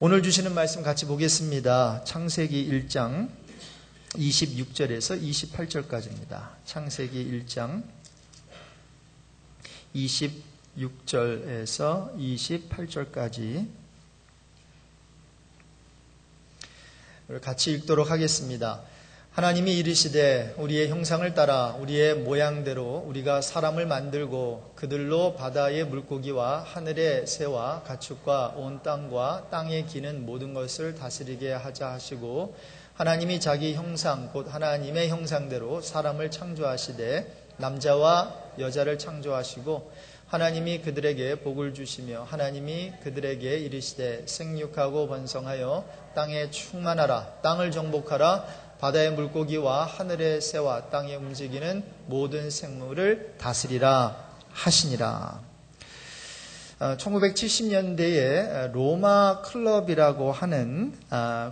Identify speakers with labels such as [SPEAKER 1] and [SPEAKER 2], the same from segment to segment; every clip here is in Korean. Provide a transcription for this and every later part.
[SPEAKER 1] 오늘 주시는 말씀 같이 보겠습니다. 창세기 1장 26절에서 28절까지입니다. 창세기 1장 26절에서 28절까지 같이 읽도록 하겠습니다. 하나님이 이르시되 우리의 형상을 따라 우리의 모양대로 우리가 사람을 만들고 그들로 바다의 물고기와 하늘의 새와 가축과 온 땅과 땅에 기는 모든 것을 다스리게 하자 하시고, 하나님이 자기 형상 곧 하나님의 형상대로 사람을 창조하시되 남자와 여자를 창조하시고, 하나님이 그들에게 복을 주시며 하나님이 그들에게 이르시되 생육하고 번성하여 땅에 충만하라. 땅을 정복하라. 바다의 물고기와 하늘의 새와 땅에 움직이는 모든 생물을 다스리라 하시니라. 1970년대에 로마 클럽이라고 하는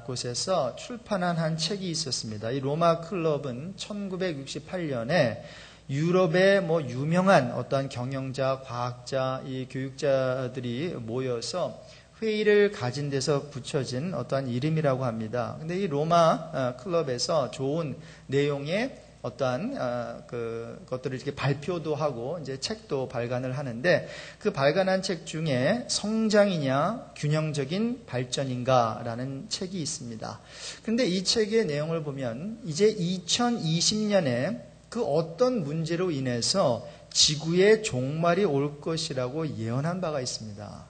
[SPEAKER 1] 곳에서 출판한 한 책이 있었습니다. 이 로마 클럽은 1968년에 유럽의 유명한 어떤 경영자, 과학자, 이 교육자들이 모여서 회의를 가진 데서 붙여진 어떠한 이름이라고 합니다. 근데 이 로마 클럽에서 좋은 내용의 어떠한 것들을 이렇게 발표도 하고 이제 책도 발간을 하는데, 그 발간한 책 중에 성장이냐 균형적인 발전인가라는 책이 있습니다. 그런데 이 책의 내용을 보면 이제 2020년에 그 어떤 문제로 인해서 지구의 종말이 올 것이라고 예언한 바가 있습니다.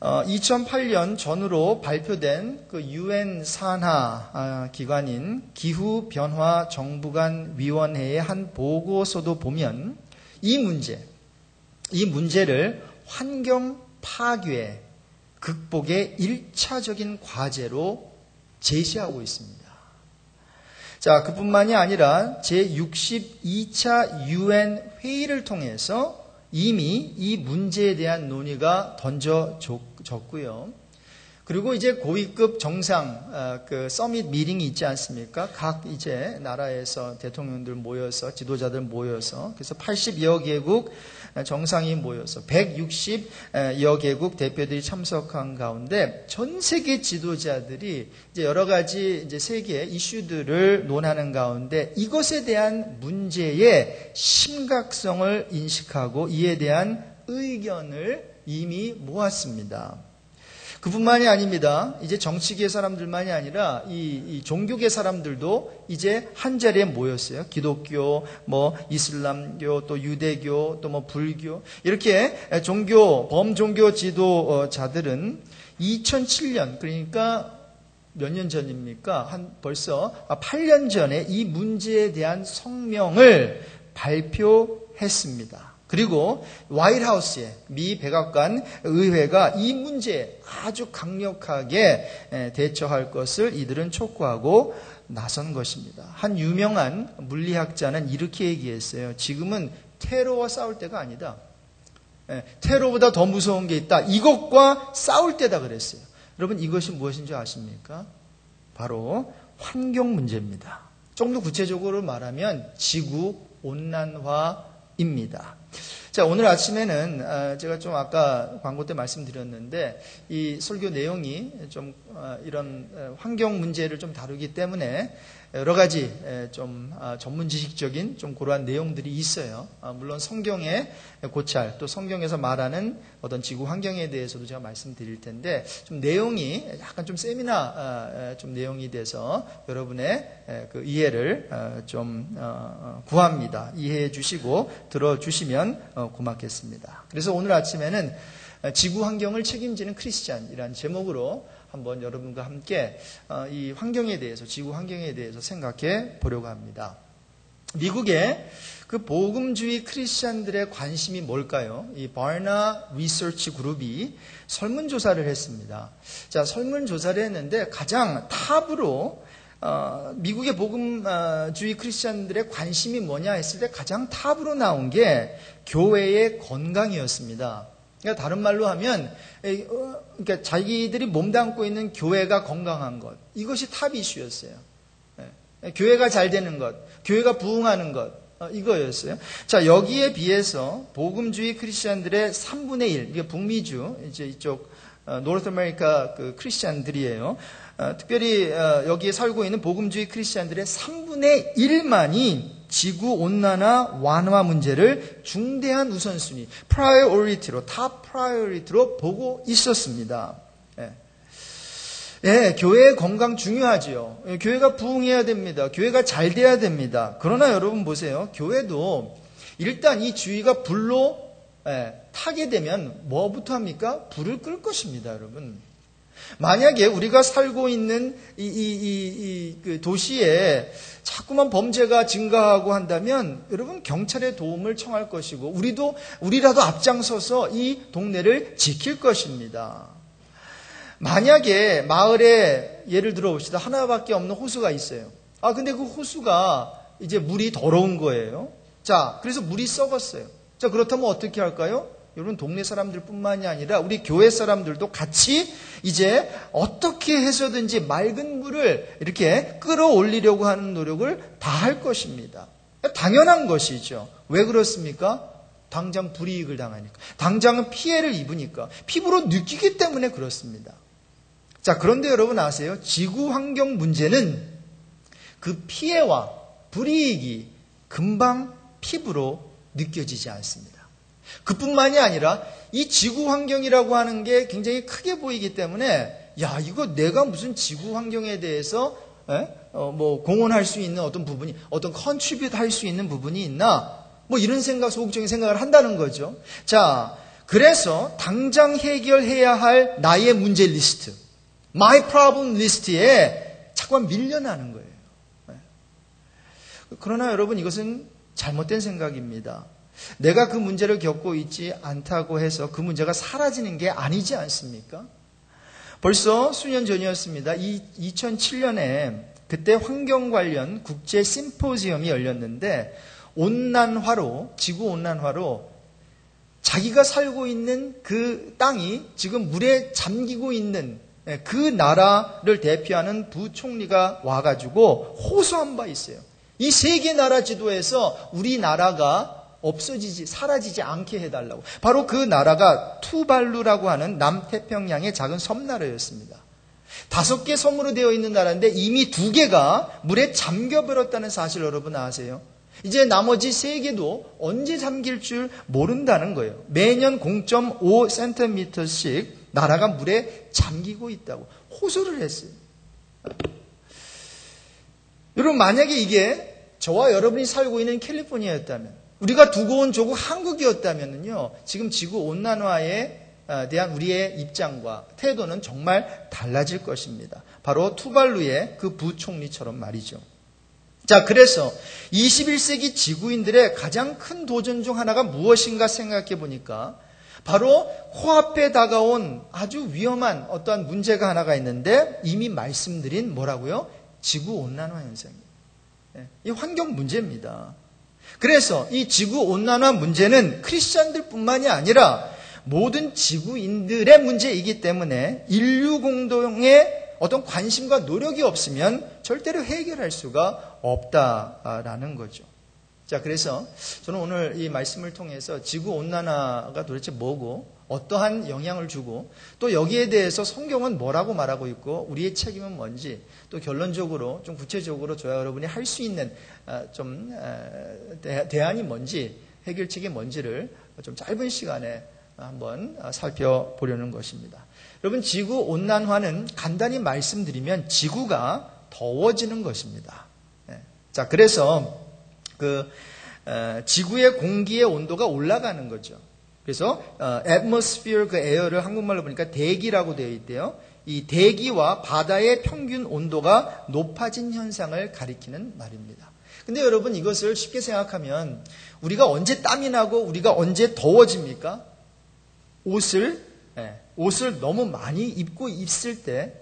[SPEAKER 1] 2008년 전후로 발표된 그 UN 산하 기관인 기후변화정부간위원회의 한 보고서도 보면 이 문제를 환경 파괴 극복의 1차적인 과제로 제시하고 있습니다. 자, 그뿐만이 아니라 제62차 UN 회의를 통해서 이미 이 문제에 대한 논의가 던져졌고요. 그리고 이제 고위급 정상 서밋 미팅이 있지 않습니까? 각 이제 나라에서 대통령들 모여서, 지도자들 모여서, 그래서 80여 개국 정상이 모여서 160여 개국 대표들이 참석한 가운데 전 세계 지도자들이 이제 여러 가지 이제 세계 이슈들을 논하는 가운데 이것에 대한 문제의 심각성을 인식하고 이에 대한 의견을 이미 모았습니다. 그뿐만이 아닙니다. 이제 정치계 사람들만이 아니라 이 종교계 사람들도 이제 한 자리에 모였어요. 기독교, 이슬람교, 또 유대교, 또 불교, 이렇게 범종교 지도자들은 2007년, 그러니까 몇 년 전입니까? 벌써 8년 전에 이 문제에 대한 성명을 발표했습니다. 그리고 화이트하우스의 미 백악관 의회가 이 문제에 아주 강력하게 대처할 것을 이들은 촉구하고 나선 것입니다. 한 유명한 물리학자는 이렇게 얘기했어요. 지금은 테러와 싸울 때가 아니다. 테러보다 더 무서운 게 있다. 이것과 싸울 때다 그랬어요. 여러분, 이것이 무엇인 줄 아십니까? 바로 환경 문제입니다. 좀 더 구체적으로 말하면 지구 온난화입니다. 자, 오늘 아침에는 제가 좀 아까 광고 때 말씀드렸는데 이 설교 내용이 좀 이런 환경 문제를 좀 다루기 때문에 여러 가지 좀 전문 지식적인 좀 그러한 내용들이 있어요. 물론 성경의 고찰, 또 성경에서 말하는 어떤 지구 환경에 대해서도 제가 말씀드릴 텐데 좀 내용이 약간 좀 세미나 좀 내용이 돼서 여러분의 그 이해를 좀 구합니다. 이해해 주시고 들어주시면 고맙겠습니다. 그래서 오늘 아침에는 지구 환경을 책임지는 크리스찬이라는 제목으로 한번 여러분과 함께 이 환경에 대해서, 지구 환경에 대해서 생각해 보려고 합니다. 미국의 그 복음주의 크리스찬들의 관심이 뭘까요? 이 바나 리서치 그룹이 설문조사를 했습니다. 자, 설문조사를 했는데 가장 탑으로 미국의 복음주의 크리스찬들의 관심이 뭐냐 했을 때 가장 탑으로 나온 게 교회의 건강이었습니다. 그러니까 다른 말로 하면 그러니까 자기들이 몸담고 있는 교회가 건강한 것, 이것이 탑 이슈였어요. 교회가 잘 되는 것, 교회가 부흥하는 것, 이거였어요. 자, 여기에 비해서 복음주의 크리스천들의 3분의 1, 이게 북미주, 이제 이쪽 노르트 아메리카 그 크리스찬들이에요. 특별히 여기에 살고 있는 복음주의 크리스찬들의 3분의 1만이 지구온난화 완화 문제를 중대한 우선순위, 프라이오리티로, 탑 프라이오리티로 보고 있었습니다. 교회의 건강 중요하지요. 교회가 부흥해야 됩니다. 교회가 잘 돼야 됩니다. 그러나 여러분 보세요. 교회도 일단 이 주의가 불로 타게 되면 뭐부터 합니까? 불을 끌 것입니다, 여러분. 만약에 우리가 살고 있는 그 도시에 자꾸만 범죄가 증가하고 한다면 여러분 경찰의 도움을 청할 것이고 우리라도 앞장서서 이 동네를 지킬 것입니다. 만약에 마을에 예를 들어 봅시다. 하나밖에 없는 호수가 있어요. 근데 그 호수가 이제 물이 더러운 거예요. 자, 그래서 물이 썩었어요. 자, 그렇다면 어떻게 할까요? 여러분 동네 사람들뿐만이 아니라 우리 교회 사람들도 같이 이제 어떻게 해서든지 맑은 물을 이렇게 끌어올리려고 하는 노력을 다 할 것입니다. 당연한 것이죠. 왜 그렇습니까? 당장 불이익을 당하니까. 당장은 피해를 입으니까. 피부로 느끼기 때문에 그렇습니다. 자, 그런데 여러분 아세요? 지구 환경 문제는 그 피해와 불이익이 금방 피부로 느껴지지 않습니다. 그뿐만이 아니라 이 지구 환경이라고 하는 게 굉장히 크게 보이기 때문에 이거 내가 무슨 지구 환경에 대해서 공헌할 수 있는 어떤 부분이 어떤 컨트리뷰트 할 수 있는 부분이 있나 이런 소극적인 생각을 한다는 거죠. 자, 그래서 당장 해결해야 할 나의 문제 리스트, my problem 리스트에 자꾸만 밀려나는 거예요. 그러나 여러분 이것은 잘못된 생각입니다. 내가 그 문제를 겪고 있지 않다고 해서 그 문제가 사라지는 게 아니지 않습니까? 벌써 수년 전이었습니다. 2007년에 그때 환경 관련 국제 심포지엄이 열렸는데 지구온난화로 자기가 살고 있는 그 땅이 지금 물에 잠기고 있는 그 나라를 대표하는 부총리가 와가지고 호소한 바 있어요. 이 세계 나라 지도에서 우리나라가 사라지지 않게 해달라고. 바로 그 나라가 투발루라고 하는 남태평양의 작은 섬나라였습니다. 5개 섬으로 되어 있는 나라인데 이미 2개가 물에 잠겨버렸다는 사실 여러분 아세요? 이제 나머지 3개도 언제 잠길 줄 모른다는 거예요. 매년 0.5cm씩 나라가 물에 잠기고 있다고 호소를 했어요. 여러분 만약에 이게 저와 여러분이 살고 있는 캘리포니아였다면 우리가 두고 온 조국 한국이었다면요, 지금 지구 온난화에 대한 우리의 입장과 태도는 정말 달라질 것입니다. 바로 투발루의 그 부총리처럼 말이죠. 자, 그래서 21세기 지구인들의 가장 큰 도전 중 하나가 무엇인가 생각해 보니까 바로 코앞에 다가온 아주 위험한 어떠한 문제가 하나가 있는데 이미 말씀드린 뭐라고요? 지구 온난화 현상이에요. 이 환경 문제입니다. 그래서 이 지구온난화 문제는 크리스찬들뿐만이 아니라 모든 지구인들의 문제이기 때문에 인류 공동의 어떤 관심과 노력이 없으면 절대로 해결할 수가 없다라는 거죠. 자, 그래서 저는 오늘 이 말씀을 통해서 지구온난화가 도대체 뭐고 어떠한 영향을 주고 또 여기에 대해서 성경은 뭐라고 말하고 있고 우리의 책임은 뭔지 또 결론적으로 좀 구체적으로 저와 여러분이 할 수 있는 대안이 뭔지 해결책이 뭔지를 좀 짧은 시간에 한번 살펴보려는 것입니다. 여러분 지구온난화는 간단히 말씀드리면 지구가 더워지는 것입니다. 자, 그래서 지구의 공기의 온도가 올라가는 거죠. 그래서 atmosphere 그 에어를 한국말로 보니까 대기라고 되어 있대요. 이 대기와 바다의 평균 온도가 높아진 현상을 가리키는 말입니다. 근데 여러분 이것을 쉽게 생각하면 우리가 언제 땀이 나고 우리가 언제 더워집니까? 옷을 너무 많이 입고 있을 때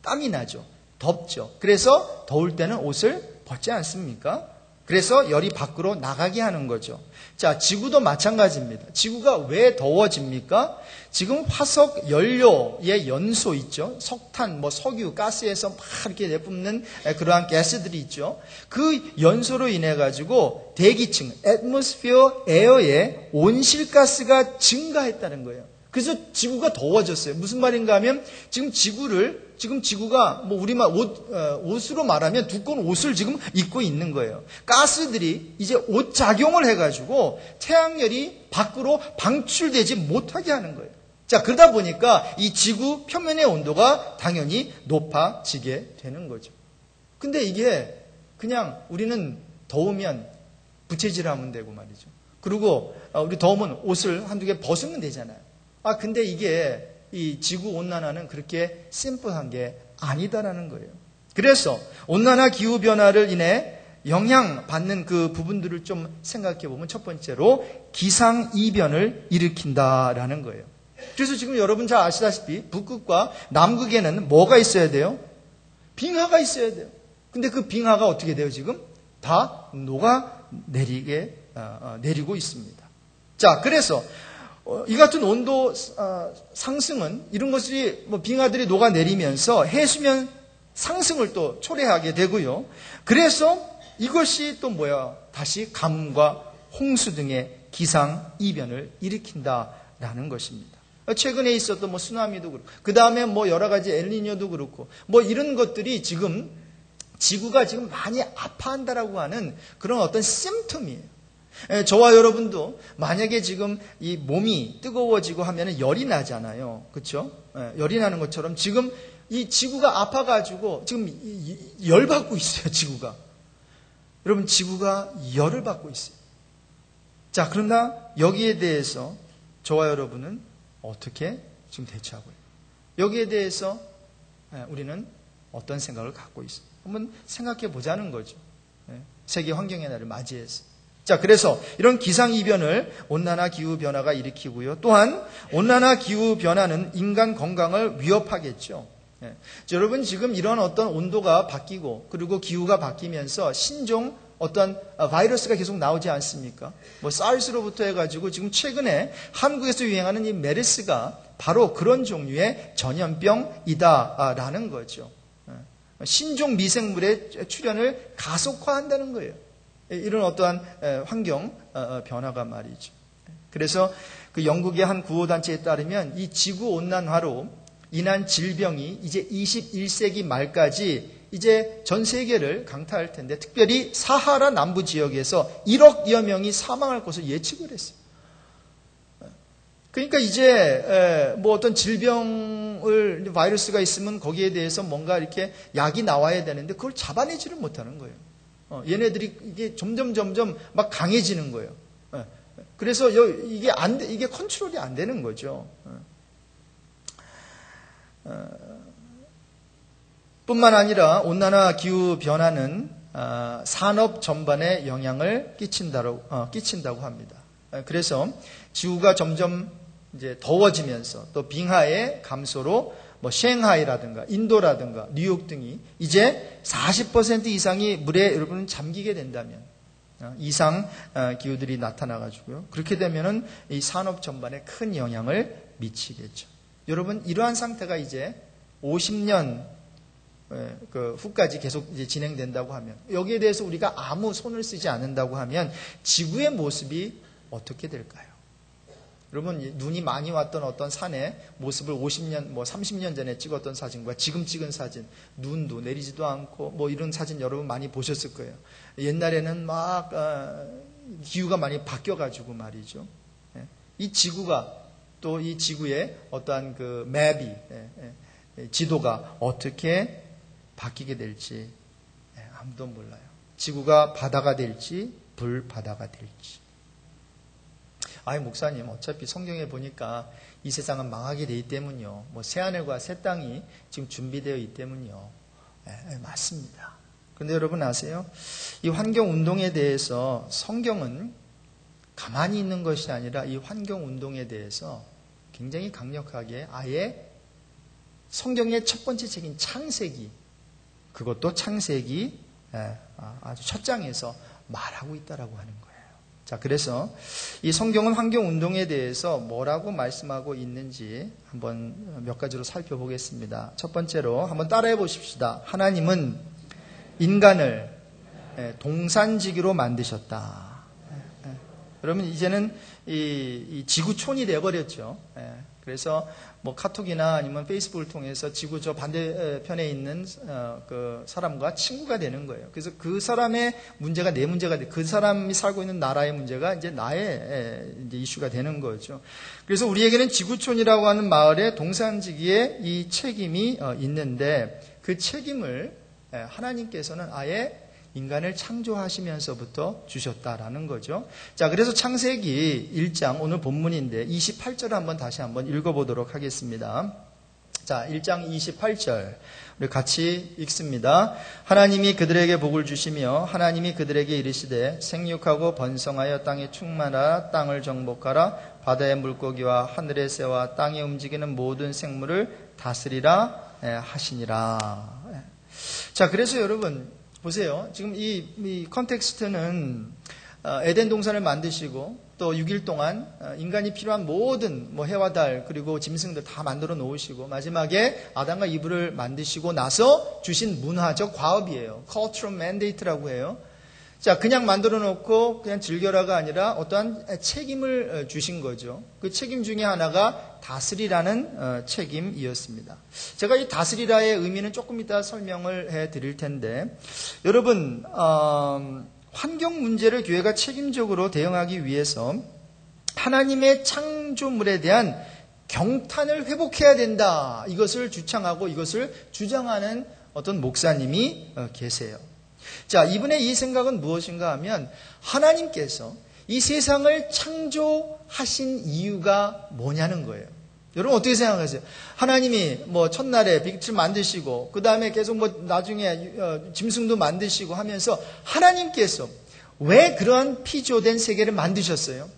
[SPEAKER 1] 땀이 나죠. 덥죠. 그래서 더울 때는 옷을 벗지 않습니까? 그래서 열이 밖으로 나가게 하는 거죠. 자, 지구도 마찬가지입니다. 지구가 왜 더워집니까? 지금 화석 연료의 연소 있죠. 석탄, 석유, 가스에서 막 이렇게 내뿜는 그러한 가스들이 있죠. 그 연소로 인해 가지고 대기층, atmosphere air의 온실가스가 증가했다는 거예요. 그래서 지구가 더워졌어요. 무슨 말인가 하면 지금 지구가 뭐 우리말 옷으로 말하면 두꺼운 옷을 지금 입고 있는 거예요. 가스들이 이제 옷 작용을 해가지고 태양열이 밖으로 방출되지 못하게 하는 거예요. 자, 그러다 보니까 이 지구 표면의 온도가 당연히 높아지게 되는 거죠. 근데 이게 그냥 우리는 더우면 부채질하면 되고 말이죠. 그리고 우리 더우면 옷을 한두 개 벗으면 되잖아요. 근데 이게 이 지구 온난화는 그렇게 심플한 게 아니다라는 거예요. 그래서 온난화 기후 변화를 인해 영향받는 그 부분들을 좀 생각해 보면 첫 번째로 기상이변을 일으킨다라는 거예요. 그래서 지금 여러분 잘 아시다시피 북극과 남극에는 뭐가 있어야 돼요? 빙하가 있어야 돼요. 근데 그 빙하가 어떻게 돼요 지금? 다 내리고 있습니다. 자, 그래서 이 같은 온도 상승은 이런 것이 빙하들이 녹아내리면서 해수면 상승을 또 초래하게 되고요. 그래서 이것이 또 다시 가뭄과 홍수 등의 기상 이변을 일으킨다라는 것입니다. 최근에 있었던 쓰나미도 그렇고, 그 다음에 여러 가지 엘니뇨도 그렇고, 이런 것들이 지금 지구가 지금 많이 아파한다라고 하는 그런 어떤 심텀이에요. 저와 여러분도 만약에 지금 이 몸이 뜨거워지고 하면 열이 나잖아요. 그렇죠? 열이 나는 것처럼 지금 이 지구가 아파가지고 지금 열 받고 있어요. 지구가. 여러분, 지구가 열을 받고 있어요. 자, 그러나 여기에 대해서 저와 여러분은 어떻게 지금 대처하고 있어요? 여기에 대해서 우리는 어떤 생각을 갖고 있어요? 한번 생각해 보자는 거죠. 세계 환경의 날을 맞이해서. 자, 그래서 이런 기상이변을 온난화 기후변화가 일으키고요. 또한 온난화 기후변화는 인간 건강을 위협하겠죠. 여러분, 지금 이런 어떤 온도가 바뀌고 그리고 기후가 바뀌면서 신종 어떤 바이러스가 계속 나오지 않습니까? 사르스로부터 해가지고 지금 최근에 한국에서 유행하는 이 메르스가 바로 그런 종류의 전염병이다라는 거죠. 신종 미생물의 출현을 가속화한다는 거예요. 이런 어떠한 환경 변화가 말이죠. 그래서 그 영국의 한 구호단체에 따르면 이 지구 온난화로 인한 질병이 이제 21세기 말까지 이제 전 세계를 강타할 텐데, 특별히 사하라 남부 지역에서 1억여 명이 사망할 것을 예측을 했어요. 그러니까 이제 어떤 바이러스가 있으면 거기에 대해서 뭔가 이렇게 약이 나와야 되는데 그걸 잡아내지를 못하는 거예요. 얘네들이 이게 점점 막 강해지는 거예요. 그래서 이게 컨트롤이 안 되는 거죠. 뿐만 아니라 온난화 기후 변화는 산업 전반에 영향을 끼친다고 합니다. 그래서 지구가 점점 이제 더워지면서 또 빙하의 감소로 샹하이라든가 인도라든가 뉴욕 등이 이제 40% 이상이 물에 여러분 잠기게 된다면 이상 기후들이 나타나가지고요. 그렇게 되면은 이 산업 전반에 큰 영향을 미치겠죠. 여러분, 이러한 상태가 이제 50년 후까지 계속 이제 진행된다고 하면, 여기에 대해서 우리가 아무 손을 쓰지 않는다고 하면 지구의 모습이 어떻게 될까요? 여러분, 눈이 많이 왔던 어떤 산의 모습을 50년, 30년 전에 찍었던 사진과 지금 찍은 사진, 눈도 내리지도 않고 이런 사진 여러분 많이 보셨을 거예요. 옛날에는 막 기후가 많이 바뀌어가지고 말이죠. 이 지구가 또 이 지구의 어떠한 그 맵이 지도가 어떻게 바뀌게 될지 아무도 몰라요. 지구가 바다가 될지 불바다가 될지. 목사님, 어차피 성경에 보니까 이 세상은 망하게 되기 때문이요. 새하늘과 새 땅이 지금 준비되어 있기 때문이요. 맞습니다. 그런데 여러분 아세요? 이 환경운동에 대해서 성경은 가만히 있는 것이 아니라 이 환경운동에 대해서 굉장히 강력하게 아예 성경의 첫 번째 책인 창세기, 그것도 창세기 아주 첫 장에서 말하고 있다라고 하는 거예요. 자, 그래서 이 성경은 환경운동에 대해서 뭐라고 말씀하고 있는지 한번 몇 가지로 살펴보겠습니다. 첫 번째로 한번 따라해 보십시다. 하나님은 인간을 동산지기로 만드셨다. 그러면 이제는 이 지구촌이 되어버렸죠. 그래서 뭐 카톡이나 아니면 페이스북을 통해서 지구 저 반대편에 있는 그 사람과 친구가 되는 거예요. 그래서 그 사람의 문제가 내 문제가 돼. 그 사람이 살고 있는 나라의 문제가 이제 나의 이제 이슈가 되는 거죠. 그래서 우리에게는 지구촌이라고 하는 마을의 동산지기에 이 책임이 있는데 그 책임을 하나님께서는 아예 인간을 창조하시면서부터 주셨다라는 거죠. 자, 그래서 창세기 1장 오늘 본문인데 28절을 한번 다시 한번 읽어보도록 하겠습니다. 자, 1장 28절 우리 같이 읽습니다. 하나님이 그들에게 복을 주시며 하나님이 그들에게 이르시되 생육하고 번성하여 땅에 충만하라 땅을 정복하라 바다의 물고기와 하늘의 새와 땅에 움직이는 모든 생물을 다스리라 하시니라. 자, 그래서 여러분 보세요. 지금 이 컨텍스트는 에덴 동산을 만드시고 또 6일 동안 인간이 필요한 모든 뭐 해와 달 그리고 짐승들 다 만들어 놓으시고 마지막에 아담과 이브를 만드시고 나서 주신 문화적 과업이에요. Cultural Mandate라고 해요. 자, 그냥 만들어 놓고 그냥 즐겨라가 아니라 어떠한 책임을 주신 거죠. 그 책임 중에 하나가 다스리라는 책임이었습니다. 제가 이 다스리라의 의미는 조금 이따 설명을 해 드릴 텐데, 여러분, 환경 문제를 교회가 책임적으로 대응하기 위해서 하나님의 창조물에 대한 경탄을 회복해야 된다. 이것을 주창하고 이것을 주장하는 어떤 목사님이 계세요. 자, 이분의 이 생각은 무엇인가 하면 하나님께서 이 세상을 창조하신 이유가 뭐냐는 거예요. 여러분 어떻게 생각하세요? 하나님이 뭐 첫날에 빛을 만드시고 그 다음에 계속 뭐 나중에 짐승도 만드시고 하면서 하나님께서 왜 그러한 피조된 세계를 만드셨어요?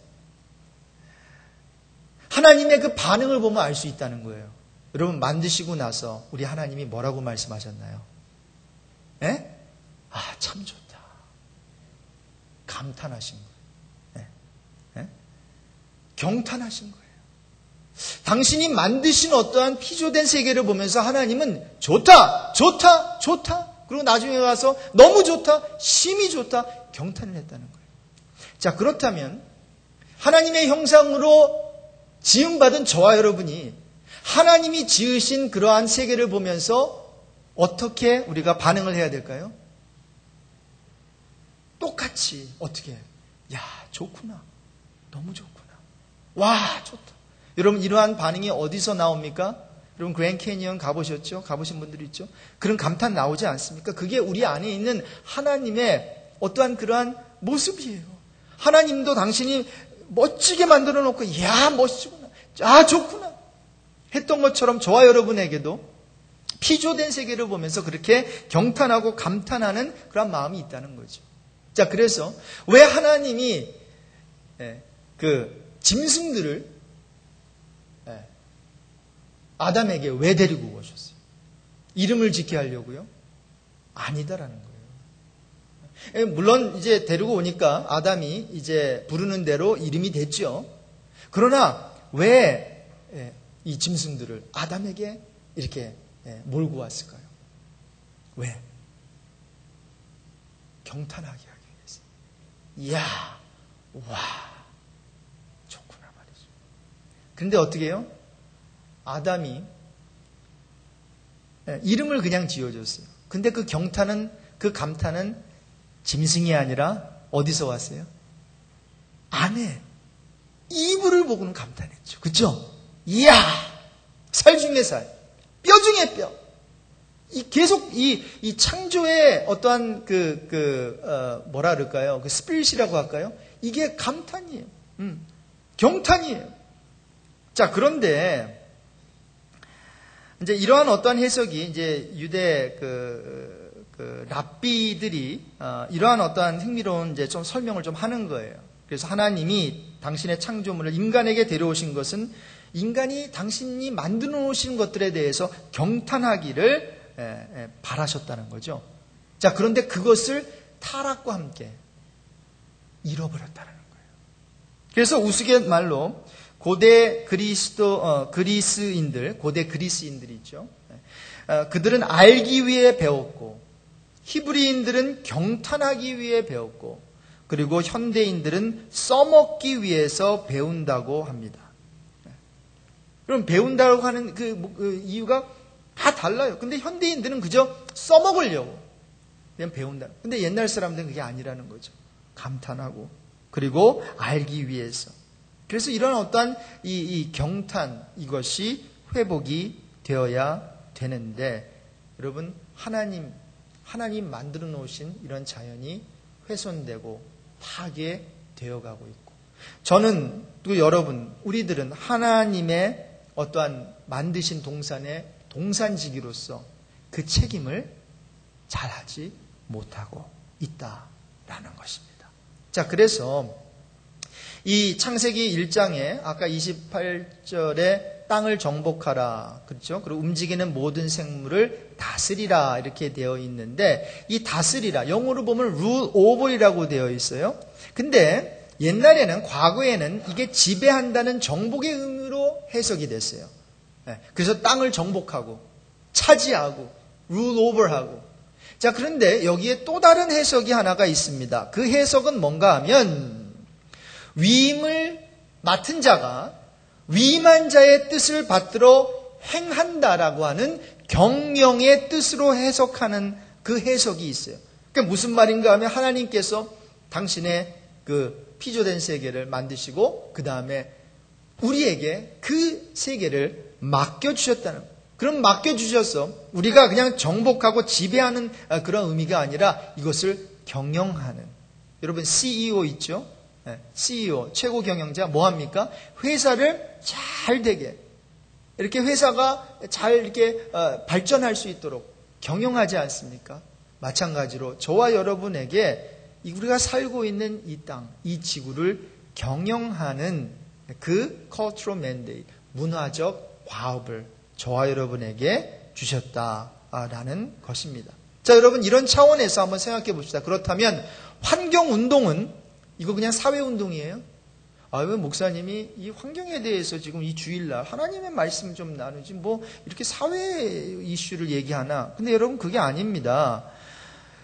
[SPEAKER 1] 하나님의 그 반응을 보면 알 수 있다는 거예요. 여러분 만드시고 나서 우리 하나님이 뭐라고 말씀하셨나요? 예? 아, 참 좋다. 감탄하신 거예요. 예? 예? 경탄하신 거예요. 당신이 만드신 어떠한 피조된 세계를 보면서 하나님은 좋다, 좋다, 좋다. 그리고 나중에 가서 너무 좋다, 심히 좋다, 경탄을 했다는 거예요. 자, 그렇다면 하나님의 형상으로 지음받은 저와 여러분이 하나님이 지으신 그러한 세계를 보면서 어떻게 우리가 반응을 해야 될까요? 똑같이 어떻게 해요? 야, 좋구나. 너무 좋구나. 와, 좋다. 여러분 이러한 반응이 어디서 나옵니까? 여러분 그랜드 캐니언 가보셨죠? 가보신 분들이 있죠? 그런 감탄 나오지 않습니까? 그게 우리 안에 있는 하나님의 어떠한 그러한 모습이에요. 하나님도 당신이 멋지게 만들어 놓고 야, 멋지구나. 아, 좋구나. 했던 것처럼 저와 여러분에게도 피조된 세계를 보면서 그렇게 경탄하고 감탄하는 그런 마음이 있다는 거죠. 자, 그래서 왜 하나님이 그 짐승들을 아담에게 왜 데리고 오셨어요? 이름을 짓게 하려고요? 아니다라는 거예요. 물론 이제 데리고 오니까 아담이 이제 부르는 대로 이름이 됐죠. 그러나 왜 이 짐승들을 아담에게 이렇게 몰고 왔을까요? 왜? 경탄하게 하기 위해서. 이야, 와, 좋구나 말이죠. 그런데 어떻게 해요? 아담이 이름을 그냥 지어줬어요. 근데 그 경탄은, 그 감탄은 짐승이 아니라 어디서 왔어요? 안에 이불을 보고는 감탄했죠. 그렇죠? 이야, 살 중에 살, 뼈 중에 뼈. 계속 이 창조의 어떠한 뭐라 그럴까요? 그 스피릿이라고 할까요? 이게 감탄이에요. 경탄이에요. 자, 그런데 이제 이러한 어떠한 해석이 이제 유대 랍비들이 이러한 어떠한 흥미로운 이제 좀 설명을 좀 하는 거예요. 그래서 하나님이 당신의 창조물을 인간에게 데려오신 것은 인간이 당신이 만들어 놓으신 것들에 대해서 경탄하기를 바라셨다는 거죠. 자, 그런데 그것을 타락과 함께 잃어버렸다는 거예요. 그래서 우스갯말로 고대 그리스인들, 고대 그리스인들이 있죠. 그들은 알기 위해 배웠고, 히브리인들은 경탄하기 위해 배웠고, 그리고 현대인들은 써먹기 위해서 배운다고 합니다. 그럼 배운다고 하는 그 이유가 다 달라요. 근데 현대인들은 그저 써먹으려고 그냥 배운다. 근데 옛날 사람들은 그게 아니라는 거죠. 감탄하고 그리고 알기 위해서. 그래서 이런 어떠한 이 경탄 이것이 회복이 되어야 되는데 여러분 하나님 만들어 놓으신 이런 자연이 훼손되고 파괴되어 가고 있고 저는 또 여러분 우리들은 하나님의 어떠한 만드신 동산의 동산지기로서 그 책임을 잘하지 못하고 있다라는 것입니다. 자, 그래서 이 창세기 1장에 아까 28절에 땅을 정복하라. 그렇죠? 그리고 움직이는 모든 생물을 다스리라. 이렇게 되어 있는데 이 다스리라. 영어로 보면 rule over이라고 되어 있어요. 근데 옛날에는 과거에는 이게 지배한다는 정복의 의미로 해석이 됐어요. 그래서 땅을 정복하고 차지하고 rule over하고 자, 그런데 여기에 또 다른 해석이 하나가 있습니다. 그 해석은 뭔가 하면 위임을 맡은 자가 위임한 자의 뜻을 받들어 행한다라고 하는 경영의 뜻으로 해석하는 그 해석이 있어요. 그러니까 무슨 말인가 하면 하나님께서 당신의 그 피조된 세계를 만드시고 그 다음에 우리에게 그 세계를 맡겨주셨다는 거예요. 그럼 맡겨주셔서 우리가 그냥 정복하고 지배하는 그런 의미가 아니라 이것을 경영하는. 여러분 CEO 있죠? CEO, 최고 경영자 뭐합니까? 회사를 잘 되게 이렇게 회사가 잘 이렇게 발전할 수 있도록 경영하지 않습니까? 마찬가지로 저와 여러분에게 우리가 살고 있는 이 땅, 이 지구를 경영하는 그 cultural mandate, 문화적 과업을 저와 여러분에게 주셨다라는 것입니다. 자, 여러분 이런 차원에서 한번 생각해 봅시다. 그렇다면 환경운동은 이거 그냥 사회운동이에요? 왜 목사님이 이 환경에 대해서 지금 이 주일날 하나님의 말씀 좀 나누지 뭐 이렇게 사회 이슈를 얘기하나? 근데 여러분 그게 아닙니다.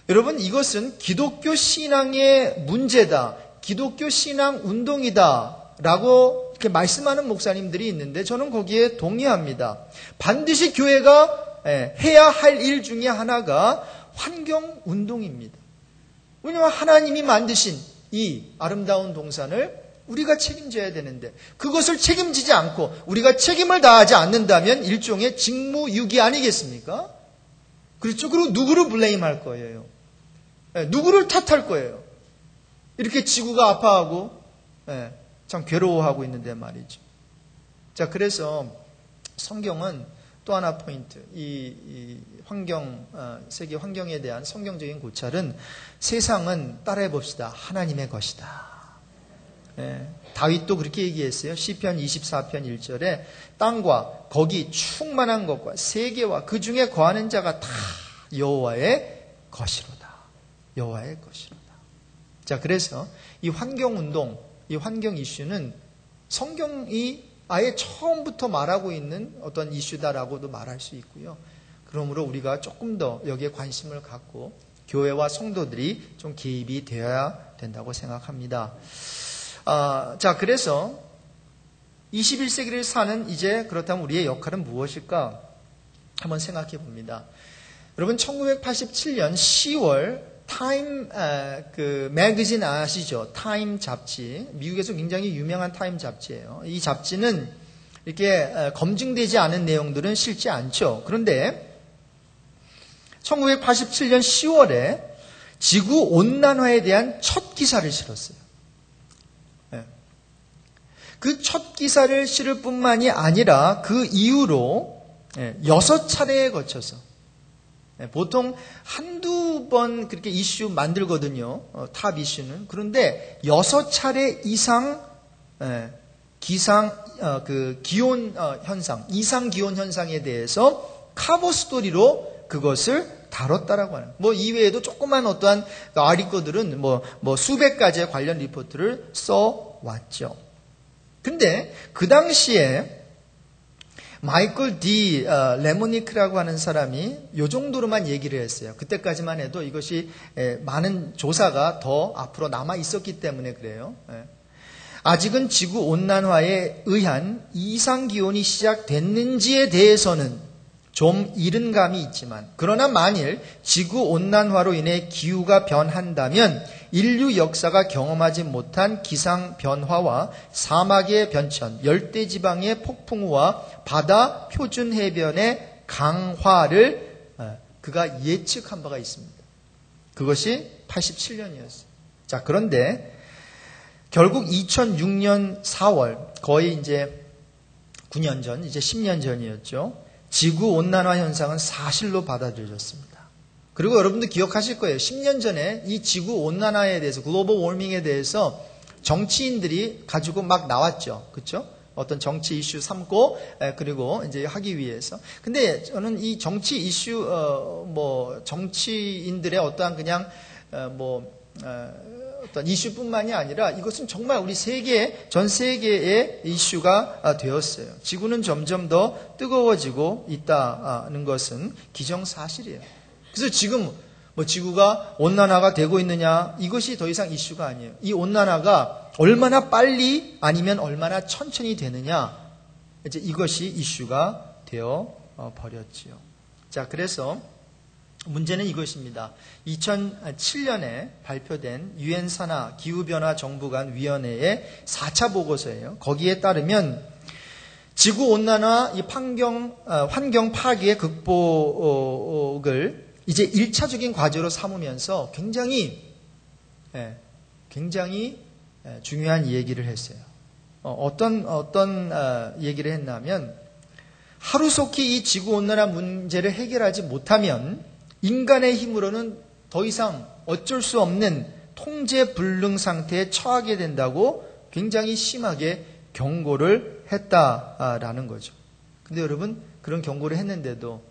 [SPEAKER 1] 여러분 이것은 기독교 신앙의 문제다. 기독교 신앙 운동이다. 라고 이렇게 말씀하는 목사님들이 있는데 저는 거기에 동의합니다. 반드시 교회가 해야 할 일 중에 하나가 환경운동입니다. 왜냐하면 하나님이 만드신 이 아름다운 동산을 우리가 책임져야 되는데 그것을 책임지지 않고 우리가 책임을 다하지 않는다면 일종의 직무유기 아니겠습니까? 그렇죠? 그리고 누구를 블레임할 거예요? 누구를 탓할 거예요? 이렇게 지구가 아파하고 참 괴로워하고 있는데 말이죠. 자, 그래서 성경은 또 하나 포인트, 이 환경, 세계 환경에 대한 성경적인 고찰은 세상은 따라해 봅시다. 하나님의 것이다. 다윗도 그렇게 얘기했어요. 시편 24편 1절에 땅과 거기 충만한 것과 세계와 그 중에 거하는 자가 다 여호와의 것이로다. 여호와의 것이로다. 자, 그래서 이 환경운동, 이 환경 이슈는 성경이 아예 처음부터 말하고 있는 어떤 이슈다라고도 말할 수 있고요. 그러므로 우리가 조금 더 여기에 관심을 갖고 교회와 성도들이 좀 개입이 되어야 된다고 생각합니다. 자, 그래서 21세기를 사는 이제 그렇다면 우리의 역할은 무엇일까? 한번 생각해 봅니다. 여러분 1987년 10월 타임 그 매거진 아시죠? 타임 잡지. 미국에서 굉장히 유명한 타임 잡지예요. 이 잡지는 이렇게 검증되지 않은 내용들은 실지 않죠. 그런데 1987년 10월에 지구 온난화에 대한 첫 기사를 실었어요. 그 첫 기사를 실을 뿐만이 아니라 그 이후로 6차례에 거쳐서 보통 한두 번 그렇게 이슈 만들거든요. 탑 이슈는. 그런데 6차례 이상 기온 현상, 이상 기온 현상에 대해서 카버 스토리로 그것을 다뤘다라고 하는. 뭐 이외에도 조그만 어떠한 아리꺼들은 뭐 수백 가지의 관련 리포트를 써 왔죠. 근데 그 당시에 마이클 D. 레모니크라고 하는 사람이 이 정도로만 얘기를 했어요. 그때까지만 해도 이것이 많은 조사가 더 앞으로 남아 있었기 때문에 그래요. 아직은 지구온난화에 의한 이상기온이 시작됐는지에 대해서는 좀 이른 감이 있지만, 그러나 만일 지구온난화로 인해 기후가 변한다면 인류 역사가 경험하지 못한 기상변화와 사막의 변천, 열대지방의 폭풍우와 바다 표준해변의 강화를 그가 예측한 바가 있습니다. 그것이 87년이었어요. 자, 그런데 결국 2006년 4월, 거의 이제 9년 전, 이제 10년 전이었죠. 지구온난화 현상은 사실로 받아들여졌습니다. 그리고 여러분도 기억하실 거예요. 10년 전에 이 지구온난화에 대해서, 글로벌 워밍에 대해서 정치인들이 가지고 막 나왔죠. 그렇죠? 어떤 정치 이슈 삼고, 그리고 이제 하기 위해서. 근데 저는 이 정치 이슈, 정치인들의 어떠한 그냥, 어떤 이슈뿐만이 아니라 이것은 정말 우리 전 세계의 이슈가 되었어요. 지구는 점점 더 뜨거워지고 있다는 것은 기정사실이에요. 그래서 지금 지구가 온난화가 되고 있느냐, 이것이 더 이상 이슈가 아니에요. 이 온난화가 얼마나 빨리 아니면 얼마나 천천히 되느냐, 이제 이것이 이슈가 되어 버렸지요. 자, 그래서 문제는 이것입니다. 2007년에 발표된 유엔 산하 기후변화 정부간 위원회의 4차 보고서예요. 거기에 따르면 지구온난화 이 환경 파괴의 극복을 이제 1차적인 과제로 삼으면서 굉장히 중요한 얘기를 했어요. 어떤 얘기를 했냐면, 하루속히 이 지구온난화 문제를 해결하지 못하면 인간의 힘으로는 더 이상 어쩔 수 없는 통제불능 상태에 처하게 된다고 굉장히 심하게 경고를 했다라는 거죠. 근데 여러분, 그런 경고를 했는데도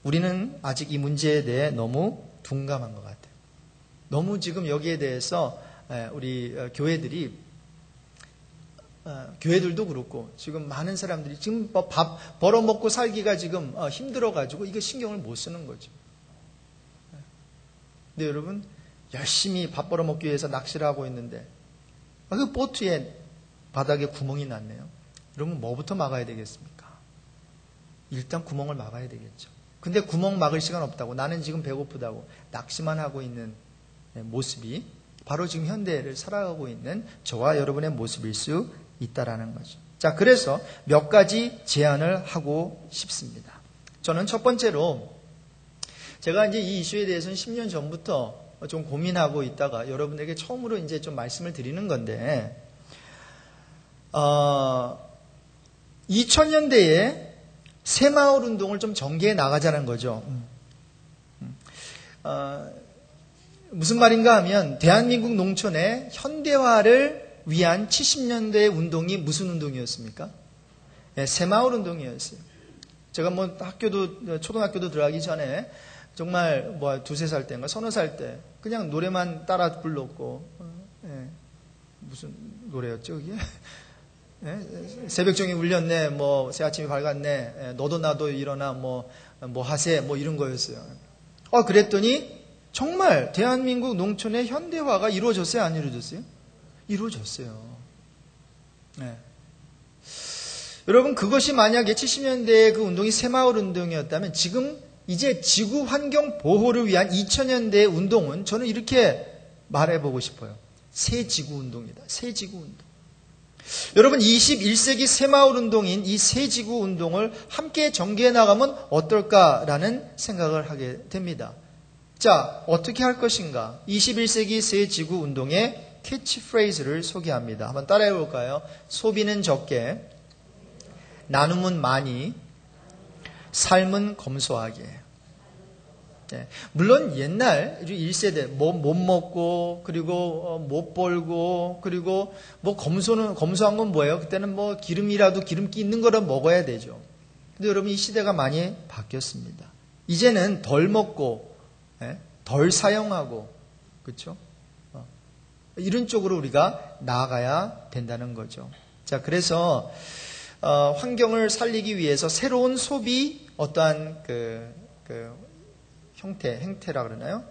[SPEAKER 1] 우리는 아직 이 문제에 대해 너무 둔감한 것 같아요. 너무 지금 여기에 대해서 우리 교회들도 그렇고 지금 많은 사람들이 지금 밥 벌어먹고 살기가 지금 힘들어가지고 이거 신경을 못 쓰는 거죠. 근데 여러분, 열심히 밥 벌어먹기 위해서 낚시를 하고 있는데 그 보트에 바닥에 구멍이 났네요. 여러분, 뭐부터 막아야 되겠습니까? 일단 구멍을 막아야 되겠죠. 근데 구멍 막을 시간 없다고, 나는 지금 배고프다고 낚시만 하고 있는 모습이 바로 지금 현대를 살아가고 있는 저와 여러분의 모습일 수 있다라는 거죠. 자, 그래서 몇 가지 제안을 하고 싶습니다. 저는 첫 번째로, 제가 이제 이 이슈에 대해서는 10년 전부터 좀 고민하고 있다가 여러분에게 처음으로 이제 좀 말씀을 드리는 건데, 2000년대에 새마을 운동을 좀 전개해 나가자는 거죠. 무슨 말인가 하면, 대한민국 농촌의 현대화를 위한 70년대 운동이 무슨 운동이었습니까? 새마을 운동이었어요. 제가 초등학교도 들어가기 전에 정말 두세 살 때인가 서너 살 때 그냥 노래만 따라 불렀고, 무슨 노래였죠 그게? 새벽종이 울렸네, 새 아침이 밝았네, 너도 나도 일어나, 뭐 하세, 이런 거였어요. 그랬더니 정말 대한민국 농촌의 현대화가 이루어졌어요, 안 이루어졌어요? 이루어졌어요. 여러분, 그것이 만약에 70년대의 그 운동이 새마을 운동이었다면 지금 이제 지구 환경 보호를 위한 2000년대의 운동은 저는 이렇게 말해보고 싶어요. 새 지구 운동이다. 새 지구 운동. 여러분, 21세기 새마을 운동인 이 새 지구 운동을 함께 전개해 나가면 어떨까라는 생각을 하게 됩니다. 자, 어떻게 할 것인가? 21세기 새 지구 운동의 캐치프레이즈를 소개합니다. 한번 따라해 볼까요? 소비는 적게, 나눔은 많이, 삶은 검소하게. 물론 옛날 1세대 못 먹고, 그리고 못 벌고, 그리고 검소한 건 뭐예요? 그때는 기름이라도 기름기 있는 거를 먹어야 되죠. 근데 여러분, 이 시대가 많이 바뀌었습니다. 이제는 덜 먹고 덜 사용하고, 그렇죠? 이런 쪽으로 우리가 나아가야 된다는 거죠. 자, 그래서 환경을 살리기 위해서 새로운 소비, 어떠한 행태라 그러나요?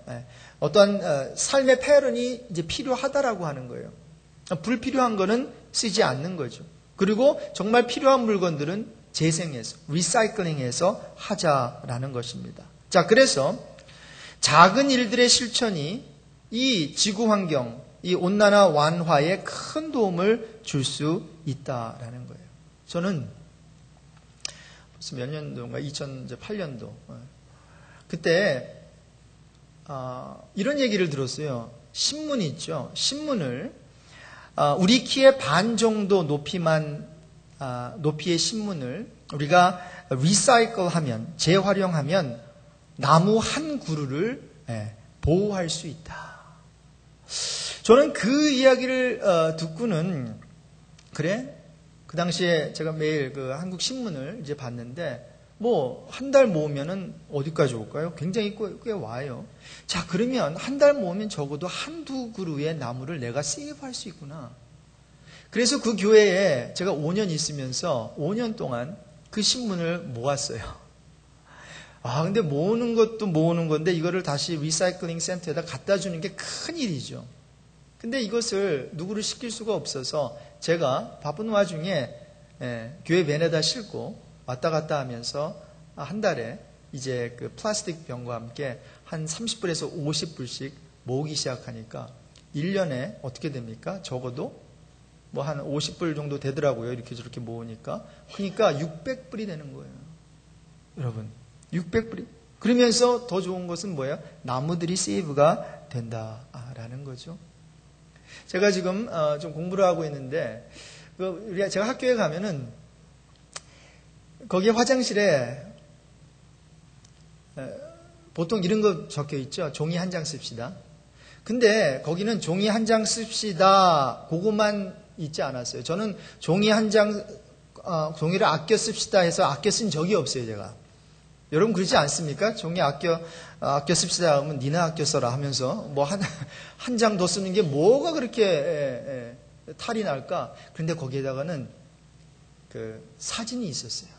[SPEAKER 1] 어떠한 삶의 패러ดี้이제 필요하다라고 하는 거예요. 불필요한 거는 쓰지 않는 거죠. 그리고 정말 필요한 물건들은 재생해서, 리사이클링해서 하자라는 것입니다. 자, 그래서 작은 일들의 실천이 이 지구 환경, 이 온난화 완화에 큰 도움을 줄 수 있다라는 거예요. 저는 벌써 몇 년도인가? 2008년도. 그때 이런 얘기를 들었어요. 신문이 있죠. 신문을 우리 키의 반 정도 높이의 신문을 우리가 리사이클하면, 재활용하면 나무 한 그루를 보호할 수 있다. 저는 그 이야기를 듣고는 그래? 그 당시에 제가 매일 그 한국 신문을 이제 봤는데 뭐 한 달 모으면은 어디까지 올까요? 굉장히 꽤 와요. 자, 그러면 한 달 모으면 적어도 한두 그루의 나무를 내가 세이브할 수 있구나. 그래서 그 교회에 제가 5년 있으면서 5년 동안 그 신문을 모았어요. 근데 모으는 것도 모으는 건데 이거를 다시 리사이클링 센터에다 갖다 주는 게 큰 일이죠. 근데 이것을 누구를 시킬 수가 없어서 제가 바쁜 와중에 교회 밴에다 싣고 왔다 갔다 하면서 한 달에 이제 그 플라스틱 병과 함께 한 30불에서 50불씩 모으기 시작하니까 1년에 어떻게 됩니까? 적어도 뭐 한 50불 정도 되더라고요. 이렇게 저렇게 모으니까. 그러니까 600불이 되는 거예요. 여러분, 600불이. 그러면서 더 좋은 것은 뭐예요? 나무들이 세이브가 된다라는 거죠. 제가 지금 좀 공부를 하고 있는데 제가 학교에 가면은 거기에 화장실에 보통 이런 거 적혀 있죠. 종이 한 장 씁시다. 근데 거기는 종이 한 장 씁시다 그것만 있지 않았어요. 저는 종이 한 장 종이를 아껴 씁시다 해서 아껴 쓴 적이 없어요. 제가. 여러분 그렇지 않습니까? 종이 아껴 씁시다 하면 니나 아껴 써라 하면서 뭐 한 장 더 쓰는 게 뭐가 그렇게 탈이 날까? 그런데 거기에다가는 그 사진이 있었어요.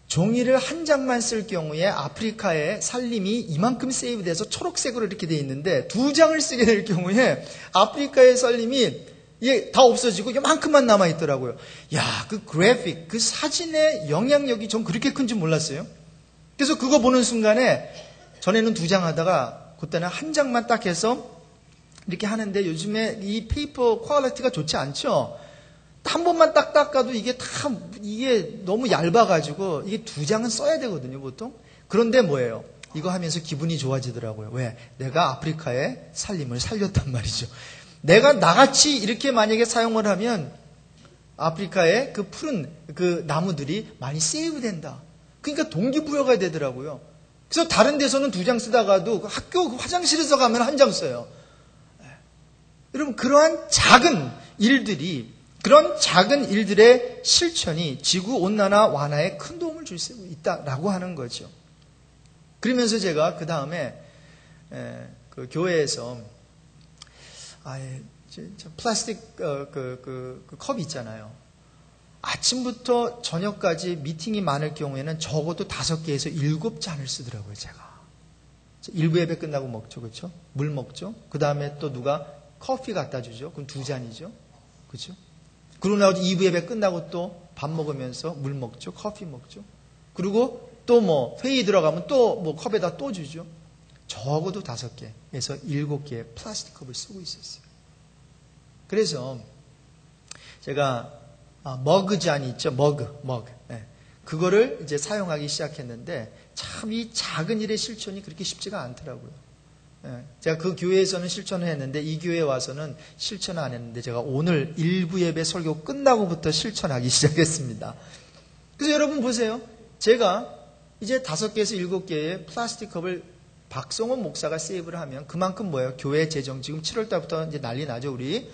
[SPEAKER 1] 종이를 한 장만 쓸 경우에 아프리카의 산림이 이만큼 세이브돼서 초록색으로 이렇게 돼 있는데 2장을 쓰게 될 경우에 아프리카의 산림이 이게 다 없어지고 이만큼만 남아 있더라고요. 야, 그 그래픽, 그 사진의 영향력이 전 그렇게 큰지 몰랐어요. 그래서 그거 보는 순간에 전에는 2장 하다가 그때는 한 장만 딱 해서 이렇게 하는데 요즘에 이 페이퍼 퀄리티가 좋지 않죠? 한 번만 딱 닦아도 이게 너무 얇아가지고 이게 2장은 써야 되거든요, 보통. 그런데 뭐예요? 이거 하면서 기분이 좋아지더라고요. 왜? 내가 아프리카의 산림을 살렸단 말이죠. 내가 나같이 이렇게 만약에 사용을 하면 아프리카의 그 푸른 그 나무들이 많이 세이브 된다. 그러니까 동기부여가 되더라고요. 그래서 다른 데서는 2장 쓰다가도 학교 화장실에서 가면 한 장 써요. 여러분, 그러한 작은 일들의 실천이 지구 온난화 완화에 큰 도움을 줄 수 있다라고 하는 거죠. 그러면서 제가 그 다음에 그 교회에서 플라스틱 그 컵 있잖아요. 아침부터 저녁까지 미팅이 많을 경우에는 적어도 5개에서 7잔을 쓰더라고요, 제가. 1부 예배 끝나고 먹죠, 그렇죠? 물 먹죠. 그 다음에 또 누가 커피 갖다 주죠. 그럼 2잔이죠, 그렇죠? 그러고 나서 2부 예배 끝나고 또 밥 먹으면서 물 먹죠, 커피 먹죠. 그리고 또 뭐 회의 들어가면 또 뭐 컵에다 또 주죠. 적어도 5개에서 7개의 플라스틱 컵을 쓰고 있었어요. 그래서 제가 머그잔이 있죠. 머그. 네. 그거를 이제 사용하기 시작했는데 참 이 작은 일의 실천이 그렇게 쉽지가 않더라고요. 네. 제가 그 교회에서는 실천을 했는데 이 교회에 와서는 실천 안 했는데 제가 오늘 1부 예배 설교 끝나고부터 실천하기 시작했습니다. 그래서 여러분 보세요. 제가 이제 5개에서 7개의 플라스틱 컵을 박성원 목사가 세이브를 하면 그만큼 뭐예요? 교회 재정 지금 7월 달부터 이제 난리 나죠, 우리.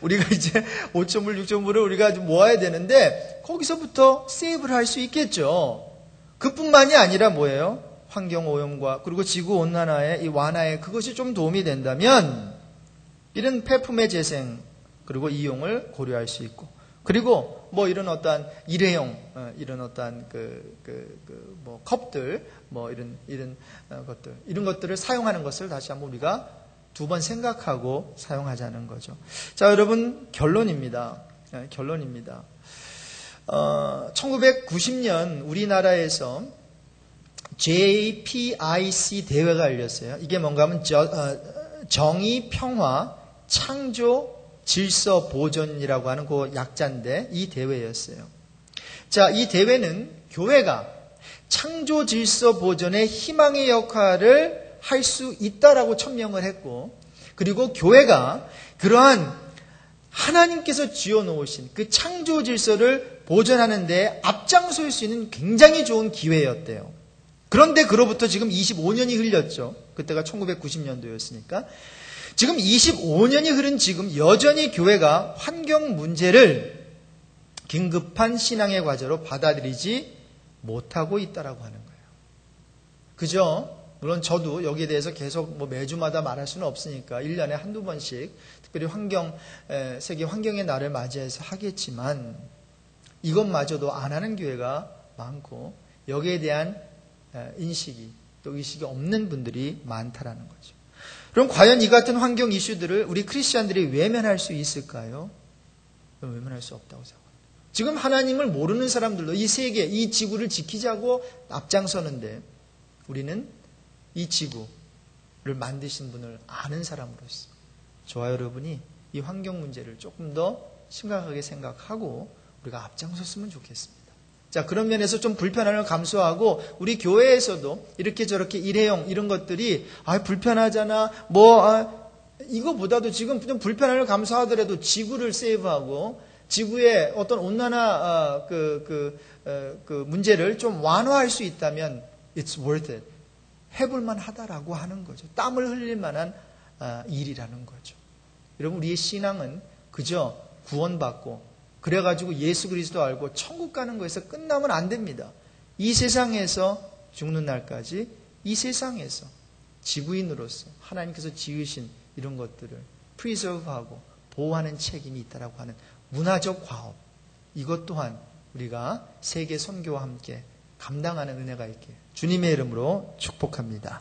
[SPEAKER 1] 우리가 이제 5.1, 6.1을 우리가 좀 모아야 되는데 거기서부터 세이브를 할 수 있겠죠. 그뿐만이 아니라 뭐예요? 환경 오염과 그리고 지구 온난화의 이 완화에 그것이 좀 도움이 된다면 이런 폐품의 재생 그리고 이용을 고려할 수 있고 그리고 뭐 이런 어떤 일회용 이런 어떤 뭐 컵들 뭐 이런 것들 이런 것들을 사용하는 것을 다시 한번 우리가 두 번 생각하고 사용하자는 거죠. 자, 여러분, 결론입니다. 1990년 우리나라에서 JPIC 대회가 열렸어요. 이게 뭔가 하면 정의, 평화, 창조, 질서, 보존이라고 하는 그 약자인데 이 대회였어요. 자, 이 대회는 교회가 창조, 질서, 보존의 희망의 역할을 할 수 있다라고 천명을 했고, 그리고 교회가 그러한 하나님께서 지어놓으신 그 창조 질서를 보존하는 데 앞장설 수 있는 굉장히 좋은 기회였대요. 그런데 그로부터 지금 25년이 흘렸죠. 그때가 1990년도였으니까. 지금 25년이 흐른 지금 여전히 교회가 환경 문제를 긴급한 신앙의 과제로 받아들이지 못하고 있다라고 하는 거예요. 그죠? 물론 저도 여기에 대해서 계속 매주마다 말할 수는 없으니까 1년에 한두 번씩 특별히 세계 환경의 날을 맞이해서 하겠지만 이것마저도 안 하는 교회가 많고 여기에 대한 인식이 또 의식이 없는 분들이 많다라는 거죠. 그럼 과연 이 같은 환경 이슈들을 우리 크리스찬들이 외면할 수 있을까요? 외면할 수 없다고 생각합니다. 지금 하나님을 모르는 사람들도 이 세계, 이 지구를 지키자고 앞장서는데 우리는 이 지구를 만드신 분을 아는 사람으로서 저와 여러분이 이 환경 문제를 조금 더 심각하게 생각하고 우리가 앞장섰으면 좋겠습니다. 자, 그런 면에서 좀 불편함을 감수하고 우리 교회에서도 이렇게 저렇게 일회용 이런 것들이 불편하잖아 이거보다도 지금 좀 불편함을 감수하더라도 지구를 세이브하고 지구의 어떤 온난화 문제를 좀 완화할 수 있다면 it's worth it. 해볼만 하다라고 하는 거죠. 땀을 흘릴 만한 일이라는 거죠. 여러분, 우리의 신앙은 그저 구원받고 그래가지고 예수 그리스도 알고 천국 가는 거에서 끝나면 안 됩니다. 이 세상에서 죽는 날까지 이 세상에서 지구인으로서 하나님께서 지으신 이런 것들을 프리저브하고 보호하는 책임이 있다라고 하는 문화적 과업, 이것 또한 우리가 세계 선교와 함께 감당하는 은혜가 있게 주님의 이름으로 축복합니다.